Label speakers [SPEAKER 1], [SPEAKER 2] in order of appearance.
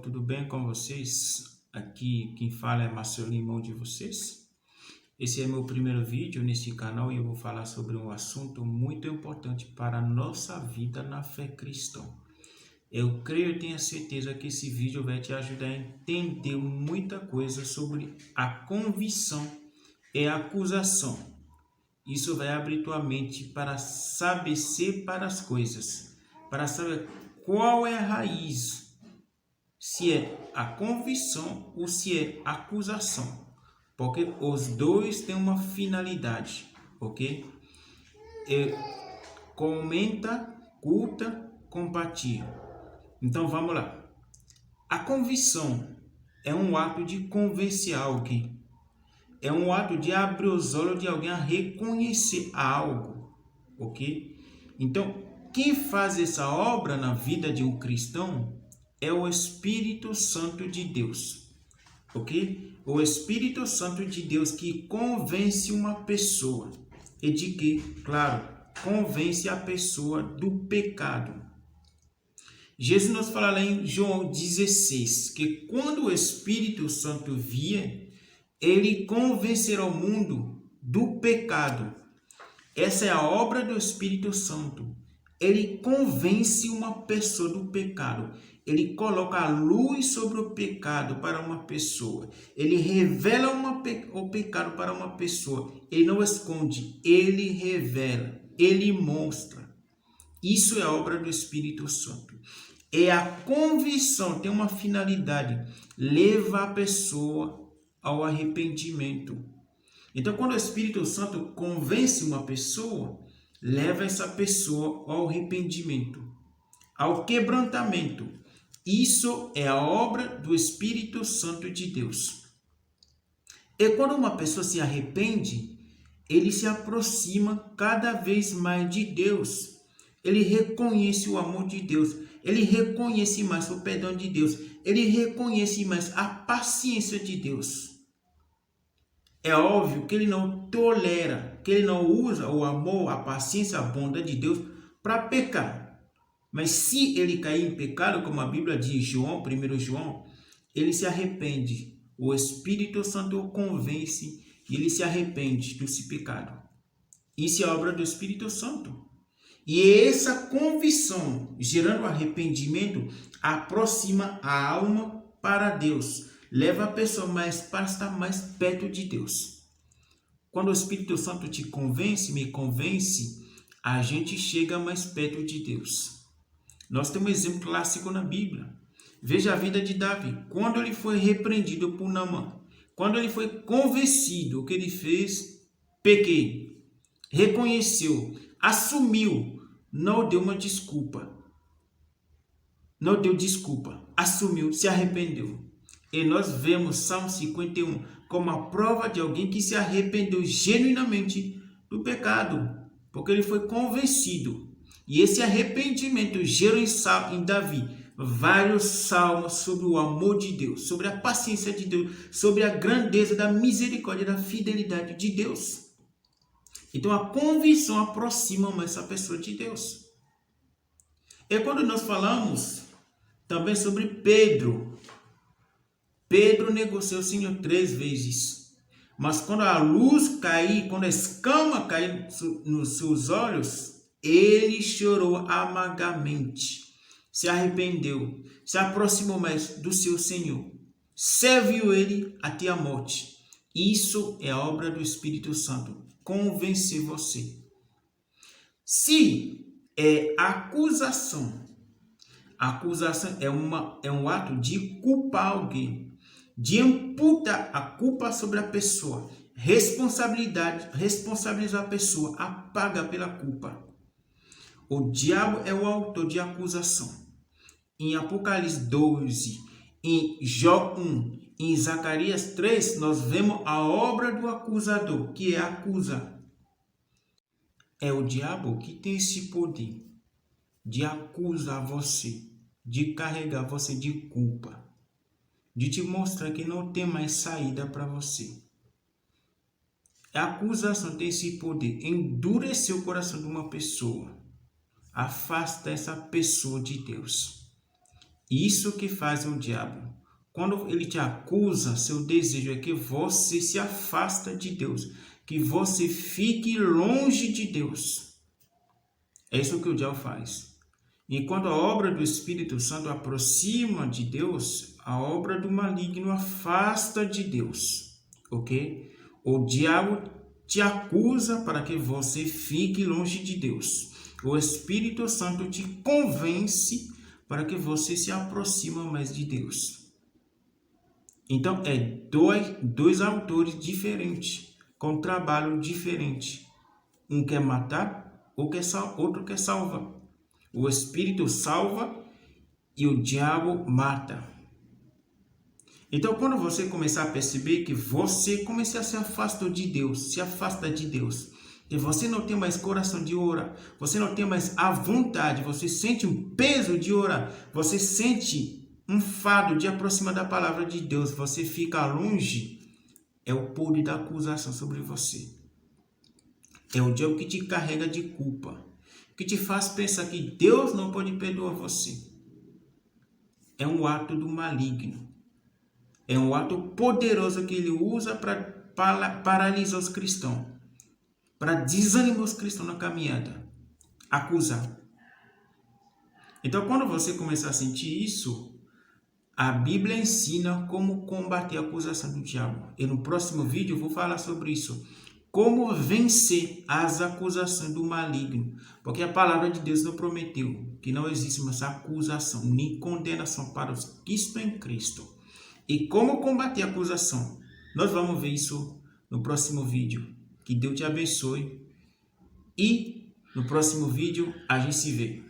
[SPEAKER 1] tudo bem com vocês? Aqui quem fala é Marcelo, irmão de vocês. Esse é meu primeiro vídeo nesse canal e eu vou falar sobre um assunto muito importante para a nossa vida na fé cristã. Eu creio e tenho certeza que esse vídeo vai te ajudar a entender muita coisa sobre a convicção e a acusação. Isso vai abrir tua mente para saber separar as coisas, para saber qual é a raiz, se é a convicção ou se é a acusação, porque os dois têm uma finalidade, ok? Comenta, curta, compartilha. Então vamos lá. A convicção é um ato de convencer alguém. É um ato de abrir os olhos de alguém a reconhecer algo, ok? Então, quem faz essa obra na vida de um cristão é o Espírito Santo de Deus, ok? O Espírito Santo de Deus que convence uma pessoa. E de que, claro, convence a pessoa do pecado. Jesus nos fala lá em João 16, que quando o Espírito Santo vier, ele convencerá o mundo do pecado. Essa é a obra do Espírito Santo. Ele convence uma pessoa do pecado. Ele coloca a luz sobre o pecado para uma pessoa. Ele revela o pecado para uma pessoa. Ele não esconde, ele revela, ele mostra. Isso é a obra do Espírito Santo. É a convicção, tem uma finalidade, leva a pessoa ao arrependimento. Então, quando o Espírito Santo convence uma pessoa, leva essa pessoa ao arrependimento, ao quebrantamento. Isso é a obra do Espírito Santo de Deus. E quando uma pessoa se arrepende, ele se aproxima cada vez mais de Deus. Ele reconhece o amor de Deus. Ele reconhece mais o perdão de Deus. Ele reconhece mais a paciência de Deus. É óbvio que ele não tolera, que ele não usa o amor, a paciência, a bondade de Deus para pecar. Mas se ele cair em pecado, como a Bíblia diz, João, 1 João, ele se arrepende. O Espírito Santo o convence e ele se arrepende desse pecado. Isso é obra do Espírito Santo. E essa convicção, gerando arrependimento, aproxima a alma para Deus. Leva a pessoa para estar mais perto de Deus. Quando o Espírito Santo te convence, me convence, a gente chega mais perto de Deus. Nós temos um exemplo clássico na Bíblia. Veja a vida de Davi. Quando ele foi repreendido por Naamã, quando ele foi convencido, o que ele fez? Pequei. Reconheceu, assumiu, não deu uma desculpa. Não deu desculpa, assumiu, se arrependeu. E nós vemos Salmo 51 como a prova de alguém que se arrependeu genuinamente do pecado, porque ele foi convencido. E esse arrependimento gerou em Davi vários salmos sobre o amor de Deus, sobre a paciência de Deus, sobre a grandeza da misericórdia, da fidelidade de Deus. Então a convicção aproxima essa pessoa de Deus. E quando nós falamos também sobre Pedro, Pedro negociou o Senhor 3 vezes. Mas quando a luz cair, quando a escama cair nos seus olhos, ele chorou amargamente, se arrependeu, se aproximou mais do seu Senhor, serviu ele até a morte. Isso é a obra do Espírito Santo, convencer você. Se é acusação, a acusação é um ato de culpar alguém, de imputar a culpa sobre a pessoa, responsabilizar a pessoa, a paga pela culpa. O diabo é o autor de acusação. Em Apocalipse 12, em Jó 1, em Zacarias 3, nós vemos a obra do acusador, que é acusar. É o diabo que tem esse poder de acusar você, de carregar você de culpa, de te mostrar que não tem mais saída para você. A acusação tem esse poder, endurecer o coração de uma pessoa, afasta essa pessoa de Deus. Isso que faz o diabo. Quando ele te acusa, seu desejo é que você se afasta de Deus, que você fique longe de Deus. É isso que o diabo faz. E quando a obra do Espírito Santo aproxima de Deus, a obra do maligno afasta de Deus, ok? O diabo te acusa para que você fique longe de Deus. O Espírito Santo te convence para que você se aproxime mais de Deus. Então, é dois autores diferentes, com trabalho diferente. Um quer matar, outro quer salvar. O Espírito salva e o diabo mata. Então, quando você começar a perceber que você começa a se afastar de Deus, e você não tem mais coração de orar, você não tem mais a vontade, você sente um peso de orar, você sente um fardo de aproximar da palavra de Deus, você fica longe, é o poder da acusação sobre você. É o diabo que te carrega de culpa, que te faz pensar que Deus não pode perdoar você. É um ato do maligno. É um ato poderoso que ele usa para paralisar os cristãos, para desanimar os cristãos na caminhada, acusar. Então, quando você começar a sentir isso, a Bíblia ensina como combater a acusação do diabo. E no próximo vídeo eu vou falar sobre isso. Como vencer as acusações do maligno. Porque a palavra de Deus não prometeu que não existe mais acusação nem condenação para os que estão em Cristo. E como combater a acusação? Nós vamos ver isso no próximo vídeo. Que Deus te abençoe. E no próximo vídeo a gente se vê.